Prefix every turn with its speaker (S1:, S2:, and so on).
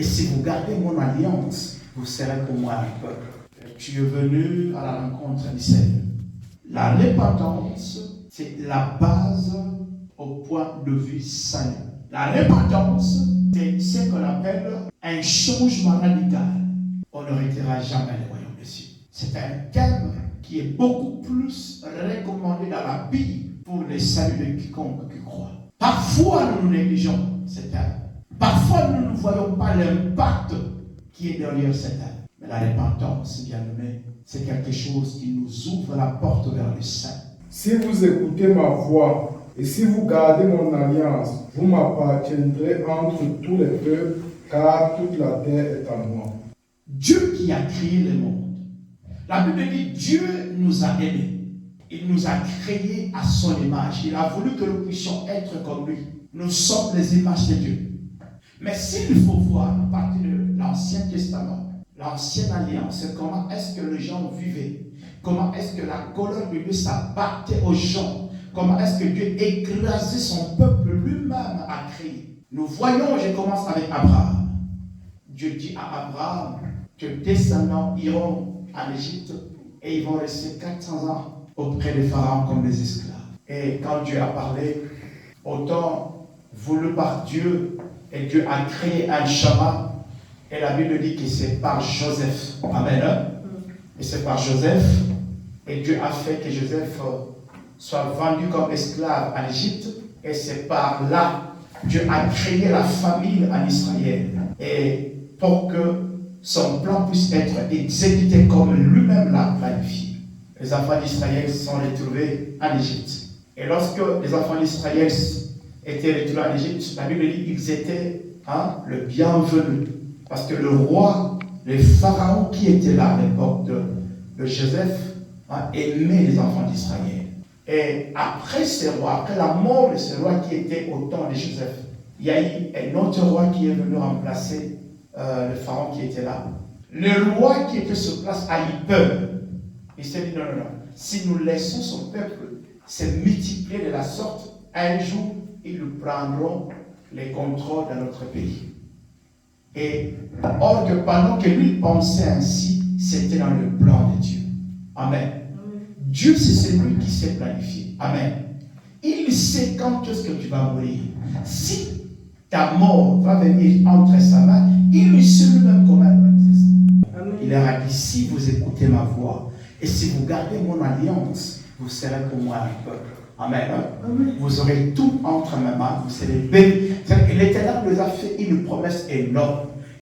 S1: Et si vous gardez mon alliance, vous serez pour moi un peuple. Tu es venu à la rencontre du Seigneur. La repentance, c'est la base au point de vue salut. La repentance, c'est ce qu'on appelle un changement radical. On ne retirera jamais le royaume des cieux. C'est un terme qui est beaucoup plus recommandé dans la Bible pour le salut de quiconque qui croit. Parfois, nous négligeons cet terme. Parfois, nous ne voyons pas l'impact qui est derrière cet terme. Mais la repentance, bien aimé, c'est quelque chose qui nous ouvre la porte vers le saint.
S2: Si vous écoutez ma voix et si vous gardez mon alliance, vous m'appartiendrez entre tous les peuples, car toute la terre est à moi.
S1: Dieu qui a créé le monde. La Bible dit Dieu nous a aimés. Il nous a créés à son image. Il a voulu que nous puissions être comme lui. Nous sommes les images de Dieu. Mais s'il faut voir à partir de l'Ancien Testament, l'Ancienne Alliance, comment est-ce que les gens vivaient, comment est-ce que la colère de Dieu s'abattait aux gens, comment est-ce que Dieu écrasait son peuple lui-même à créer. Nous voyons, je commence avec Abraham. Dieu dit à Abraham que descendants iront en Égypte et ils vont rester 400 ans auprès des pharaons comme des esclaves. Et quand Dieu a parlé, autant voulu par Dieu, et Dieu a créé un chemin. Et la Bible dit que c'est par Joseph. Amen. Et c'est par Joseph. Et Dieu a fait que Joseph soit vendu comme esclave en Égypte. Et c'est par là Dieu a créé la famille en Israël. Et pour que son plan puisse être exécuté comme lui-même l'a planifié. Les enfants d'Israël se sont retrouvés en Égypte. Et lorsque les enfants d'Israël étaient retrouvés en Égypte, la Bible dit qu'ils étaient le bienvenu. Parce que le roi, le pharaon qui était là à l'époque de Joseph, aimait les enfants d'Israël. Et après ce roi, après la mort de ce roi qui était au temps de Joseph, il y a eu un autre roi qui est venu remplacer le pharaon qui était là. Le roi qui était sur place a eu peur. Il s'est dit non, si nous laissons son peuple se multiplier de la sorte, un jour, ils nous prendront les contrôles dans notre pays. Et or que pendant que lui pensait ainsi, c'était dans le plan de Dieu. Amen. Dieu, c'est celui qui s'est planifié. Amen. Il sait quand est-ce que tu vas mourir. Si ta mort va venir entre sa main, il sait lui-même comment elle va exister. Il leur a dit, si vous écoutez ma voix et si vous gardez mon alliance, vous serez pour moi un peuple. Amen. Vous aurez tout entre mes mains, vous serez bénis. L'Éternel nous a fait une promesse énorme.